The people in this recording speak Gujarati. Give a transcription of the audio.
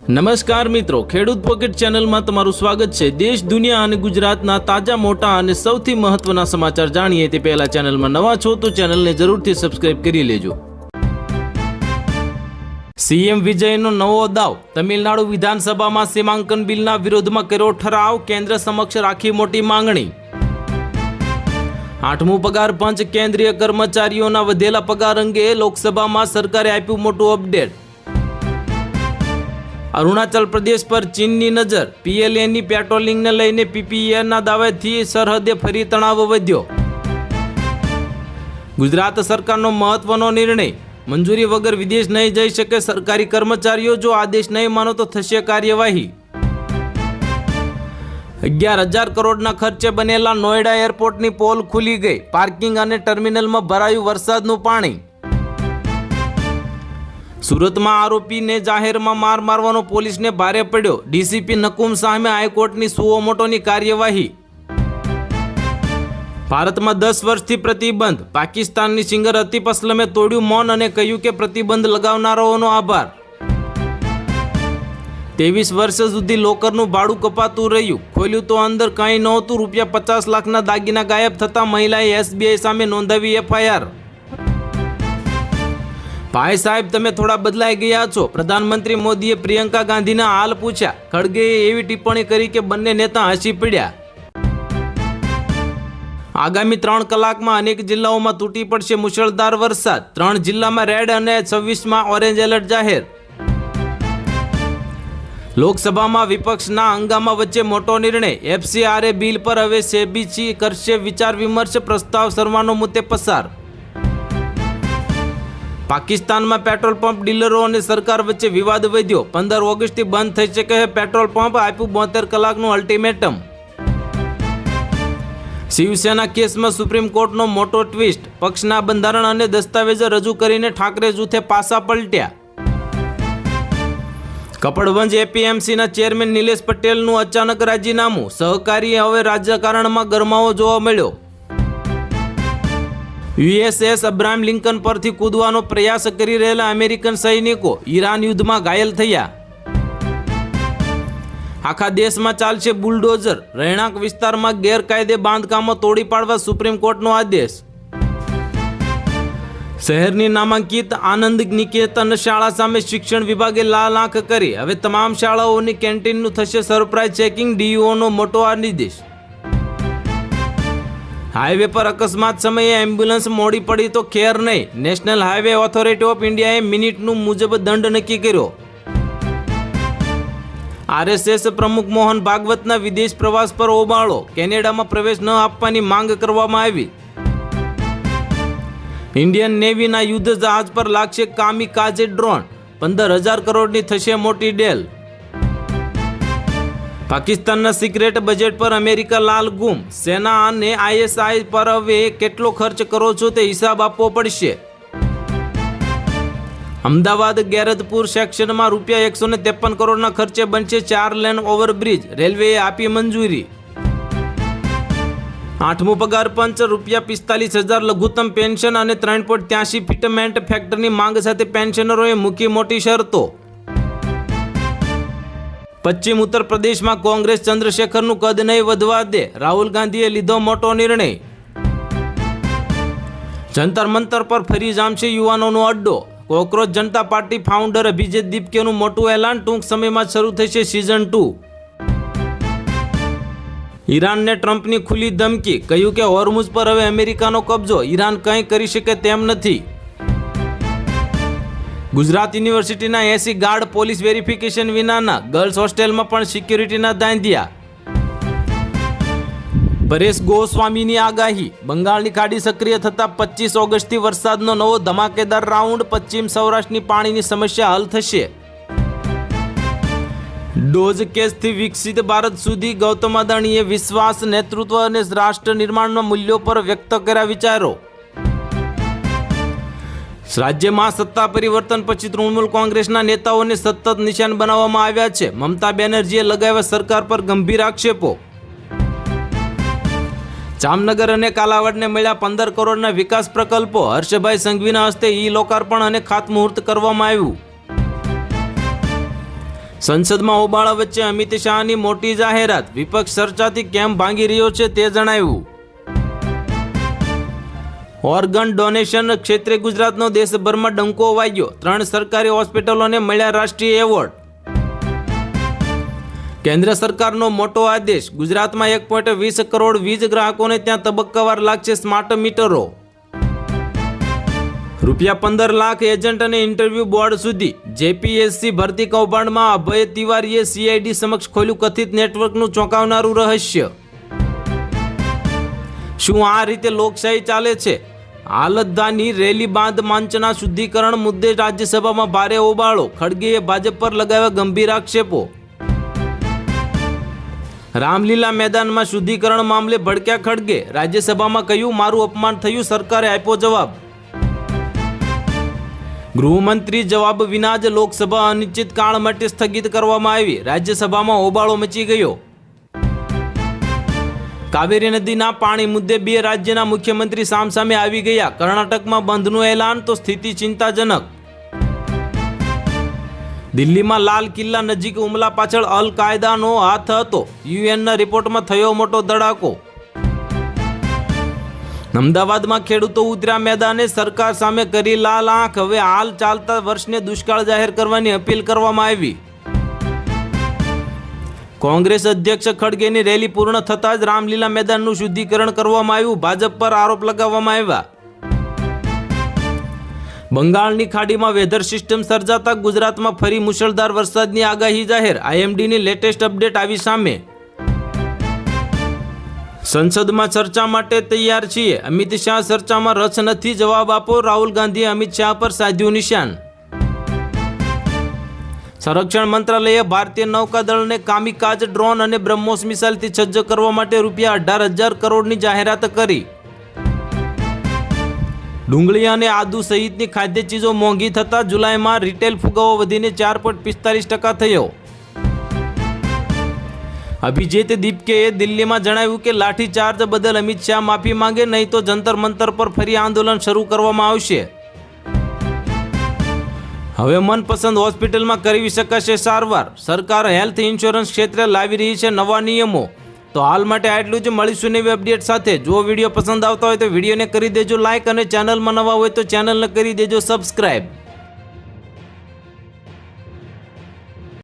નમસ્કાર મિત્રો, ખેડૂત પોકેટ ચેનલમાં તમારું સ્વાગત છે। દેશ, દુનિયા અને ગુજરાતના તાજા, મોટા અને સૌથી મહત્વના સમાચાર જાણીએ તે પહેલા ચેનલમાં નવા છો તો ચેનલને જરૂરથી સબસ્ક્રાઇબ કરી લેજો। સીએમ વિજયનો નવો દાવ। તમિલનાડુ વિધાનસભામાં સીમાંકન બિલના વિરોધમાં કર્યો ઠરાવ। કેન્દ્ર સમક્ષ રાખી મોટી માંગણી। 8મું પગાર પંચ। કેન્દ્રીય કર્મચારીઓના વધેલા પગાર અંગે લોકસભામાં સરકારે આપ્યું મોટું અપડેટ। અરુણાચલ પ્રદેશ પર ચીનની નજર। પીએલએની પેટ્રોલિંગને લઈને પીપીએના દાવેથી સરહદે ફરી તણાવ વધ્યો। ગુજરાત સરકારનો મહત્વનો નિર્ણય। મંજૂરી વગર વિદેશ નહીં જઈ શકે સરકારી કર્મચારીઓ। જો આદેશ નહીં માનો તો થશે કાર્યવાહી। 11,000 કરોડના ખર્ચે બનેલા નોઈડા એરપોર્ટની પોલ ખુલી ગઈ। પાર્કિંગ અને ટર્મિનલમાં ભરાયું વરસાદનું પાણી। સુરતમાં આરોપીને જાહેરમાં માર મારવાનો પોલીસને ભારે પડ્યો। ડીસીપી નકુમ સામે હાઈકોર્ટની સુઓ મોટોની કાર્યવાહી। ભારતમાં 10 વર્ષથી પ્રતિબંધ। પાકિસ્તાનની સિંગર અતીફ અસલમે તોડ્યું મૌન અને કહ્યું કે પ્રતિબંધ લગાવનારાઓનો આભાર। 23 વર્ષ સુધી લોકરનું ભાડું કપાતું રહ્યું। ખોલ્યું તો અંદર કંઈ નહોતું। રૂપિયા 50 લાખના દાગીના ગાયબ થતા મહિલાએ એસબીઆઈ સામે નોંધાવી એફઆઈઆર। ભાઈ સાહેબ, તમે થોડા બદલાઈ ગયા છો। પ્રધાનમંત્રી મોદીએ પ્રિયંકા ગાંધીના હાલ પૂછ્યા। ખડગેએ એવી ટિપ્પણી કરી કે બંને નેતા હસી પડ્યા। આગામી 3 કલાકમાં અનેક જિલ્લાઓમાં તૂટી પડશે મુશળધાર વરસાદ। 3 જિલ્લામાં રેડ અને 26માં ઓરેન્જ એલર્ટ જાહેર। લોકસભામાં વિપક્ષના હંગામા વચ્ચે મોટો નિર્ણય। એફસીઆરએ બિલ પર હવે સેબી કરશે વિચાર વિમર્શ। પ્રસ્તાવ સર્વાનો મુદ્દે પસાર। પાકિસ્તાનમાં પેટ્રોલ પંપ ડીલરો અને સરકાર વચ્ચે વિવાદ વધ્યો। 15 ઓગસ્ટથી બંધ થઈ શકે પેટ્રોલ પંપ। આપ્યું 72 કલાકનું અલ્ટિમેટમ। શિવસેના કેસમાં સુપ્રીમ કોર્ટનો મોટો ટ્વિસ્ટ। પક્ષના બંધારણ અને દસ્તાવેજો રજૂ કરીને ઠાકરે જૂથે પાસા પલટ્યા। કપડવંજ એપીએમસીના ચેરમેન નિલેશ પટેલનું અચાનક રાજીનામું। સહકારી હવે રાજકારણમાં ગરમાવો જોવા મળ્યો। યુએસએસ અબ્રાહમ લિંકન પરથી કૂદવાનો પ્રયાસ કરી રહેલા અમેરિકન સૈનિકો ઈરાન યુદ્ધમાં ઘાયલ થયા। આખા દેશમાં ચાલશે બુલડોઝર। રહેણાંક વિસ્તારમાં ગેરકાયદે બાંધકામો તોડી પાડવા સુપ્રીમ કોર્ટનો આદેશ। શહેરની નામાંકિત આનંદ નિકેતન શાળા સામે શિક્ષણ વિભાગે લાલ આંખ કરી। હવે તમામ શાળાઓની કેન્ટીનનું થશે સરપ્રાઇઝ ચેકિંગ। ડીઈઓનો મોટો આદેશ। હાઈવે પર અકસ્માત સમયે એમ્બ્યુલન્સ મોડી પડી તો ખેર નહીં। નેશનલ હાઈવે ઓથોરિટી ઓફ ઇન્ડિયાએ મિનિટનું મુજબ દંડ નક્કી કર્યો। આરએસએસ પ્રમુખ મોહન ભાગવતના વિદેશ પ્રવાસ પર હોબાળો। કેનેડામાં પ્રવેશ ન આપવાની માંગ કરવામાં આવી। ઇન્ડિયન નેવીના યુદ્ધ જહાજ પર લાગશે કામિકાઝે ડ્રોન। 15,000 કરોડની થશે મોટી ડેલ। પાકિસ્તાનના સિક્રેટ બજેટ પર અમેરિકા લાલ ગુમ। સેના અને આઈએસઆઈ પર હવે કેટલો ખર્ચ કરો છો તે હિસાબ આપવો પડશે। અમદાવાદ ગેરતપુર સેક્શનમાં રૂપિયા 153 કરોડના ખર્ચે બનશે 4 લેન ઓવરબ્રિજ। રેલવેએ આપી મંજૂરી। 8મું પગાર પંચ। રૂપિયા 45,000 લઘુત્તમ પેન્શન અને 3.83 ફિટમેન્ટ ફેક્ટરની માંગ સાથે પેન્શનરોએ મૂકી મોટી શરતો। પશ્ચિમ ઉત્તર પ્રદેશમાં કોંગ્રેસ ચંદ્રશેખરનું કદ નહીં વધવા દે। રાહુલ ગાંધીએ લીધો મોટો નિર્ણય। જંતર મંતર પર ફરી જામશે યુવાનોનો અડ્ડો। કોકરોચ જનતા પાર્ટી ફાઉન્ડર અભિજીત દીપકેનું મોટું એલાન। ટૂંક સમયમાં શરૂ થશે સિઝન 2। ઈરાનને ટ્રમ્પની ખુલ્લી ધમકી। કહ્યું કે હોર્મુઝ પર હવે અમેરિકાનો કબજો। ઈરાન કંઈ કરી શકે તેમ નથી। ગુજરાત યુનિવર્સિટીના 80 ગાર્ડ પોલીસ વેરિફિકેશન વિનાના। ગર્લ્સ હોસ્ટેલમાં પણ સિક્યુરિટીના ધાંધિયા। પરેશ ગોસ્વામીની આગાહી। બંગાળની ખાડી સક્રિય થતા 25 ઓગસ્ટથી વરસાદનો નવો ધમાકેદાર રાઉન્ડ। પશ્ચિમ સૌરાષ્ટ્રની પાણીની સમસ્યા હલ થશે। ડોઝ કેસથી વિકસિત ભારત સુધી ગૌતમ અદાણીએ વિશ્વાસ, નેતૃત્વ અને રાષ્ટ્ર નિર્માણના મૂલ્યો પર વ્યક્ત કર્યા વિચારો। રાજ્યમાં સત્તા પરિવર્તન પછી તૃણમૂલ કોંગ્રેસના નેતાઓને સતત નિશાન બનાવવામાં આવ્યા છે। મમતા બેનર્જીએ લગાવ્યા સરકાર પર ગંભીર આક્ષેપો। જામનગર અને કાલાવાડને મળ્યા 15 કરોડના વિકાસ પ્રકલ્પો। હર્ષભાઈ સંઘવીના હસ્તે ઈ લોકાર્પણ અને ખાતમુહૂર્ત કરવામાં આવ્યું। સંસદમાં હોબાળા વચ્ચે અમિત શાહની મોટી જાહેરાત, વિપક્ષ ચર્ચાથી કેમ ભાંગી રહ્યો છે તે જણાવ્યું. ઓર્ગન ડોનેશન ક્ષેત્રે ગુજરાતનો દેશભરમાં ડંકો વાગ્યો, 3 સરકારી હોસ્પિટલોને મળ્યા રાષ્ટ્રીય એવોર્ડ. કેન્દ્ર સરકારનો મોટો આદેશ, ગુજરાતમાં 1.20 કરોડ વીજ ગ્રાહકોને ત્યાં તબક્કાવાર લાગશે સ્માર્ટ મીટરો. ₹15 લાખ એજન્ટ અને ઇન્ટરવ્યુ બોર્ડ સુધી. જેપીએસસી ભરતી કૌભાંડમાં અભય તિવારીએ સીઆઈડી સમક્ષ ખોલ્યું કથિત નેટવર્કનું ચોંકાવનારું રહસ્ય. શું આ રીતે લોકશાહી ચાલે છે? હાલતદાની રેલી બાદ મંચના શુદ્ધિકરણ મુદ્દે રાજ્યસભામાં ભારે હોબાળો, ખડગેએ ભાજપ પર લગાવ્યા ગંભીર આક્ષેપો. રામલીલા મેદાનમાં શુદ્ધિકરણ મામલે ભડક્યા ખડગે, રાજ્યસભામાં કહ્યું મારું અપમાન થયું, સરકારે આપ્યો જવાબ. ગૃહમંત્રી જવાબ વિના જ લોકસભા અનિશ્ચિત કાળ માટે સ્થગિત કરવામાં આવી, રાજ્યસભામાં હોબાળો મચી ગયો. કાવેરી નદીના પાણી મુદ્દે 2 રાજ્યના મુખ્યમંત્રી સામસામે આવી ગયા, કર્ણાટકમાં બંધનું એલાન તો સ્થિતિ ચિંતાજનક. દિલ્હીમાં લાલ કિલ્લા નજીક હુમલા પાછળ અલ કાયદાનો હાથ હતો, યુએનના રિપોર્ટમાં થયો મોટો ધડાકો. અમદાવાદમાં ખેડૂતો ઉતર્યા મેદાને, સરકાર સામે કરી લાલ આંખ, હવે હાલ ચાલતા વર્ષને દુષ્કાળ જાહેર કરવાની અપીલ કરવામાં આવી. કોંગ્રેસ અધ્યક્ષ ખડગેની રેલી પૂર્ણ થતાં જ રામલીલા મેદાનનું શુદ્ધિકરણ કરવામાં આવ્યું, ભાજપ પર આરોપ લગાવવામાં આવ્યા. બંગાળની ખાડીમાં વેધર સિસ્ટમ સર્જાતા ગુજરાતમાં ફરી મુશળધાર વરસાદની આગાહી જાહેર, આઈએમડીની લેટેસ્ટ અપડેટ આવી સામે. સંસદમાં ચર્ચા માટે તૈયાર છીએ, અમિત શાહ ચર્ચામાં રસ નથી, જવાબ આપો, રાહુલ ગાંધીએ અમિત શાહ પર સાધ્યું નિશાન. સંરક્ષણ મંત્રાલયે ભારતીય નૌકાદળને કામિકાજ ડ્રોન અને બ્રહ્મોસ મિસાઇલથી સજ્જ કરવા માટે ₹18,000 કરોડની જાહેરાત કરી. ડુંગળી અને આદુ સહિતની ખાદ્ય ચીજો મોંઘી થતાં જુલાઈમાં રિટેલ ફુગાવો વધીને 4.45% થયો. અભિજીત દીપકેએ દિલ્હીમાં જણાવ્યું કે લાઠીચાર્જ બદલ અમિત શાહ માફી માંગે, નહીં તો જંતર મંતર પર ફરી આંદોલન શરૂ કરવામાં આવશે. હવે મનપસંદ હોસ્પિટલમાં કરાવી શકાશે સારવાર, સરકાર હેલ્થ ઇન્સ્યોરન્સ ક્ષેત્રે લાવી રહી છે નવા નિયમો. તો હાલ માટે આટલું જ, મળીશું નવી અપડેટ સાથે. જો વિડીયો પસંદ આવતા હોય તો વિડીયોને કરી દેજો લાઇક, અને ચેનલમાં નવા હોય તો ચેનલને કરી દેજો સબસ્ક્રાઇબ.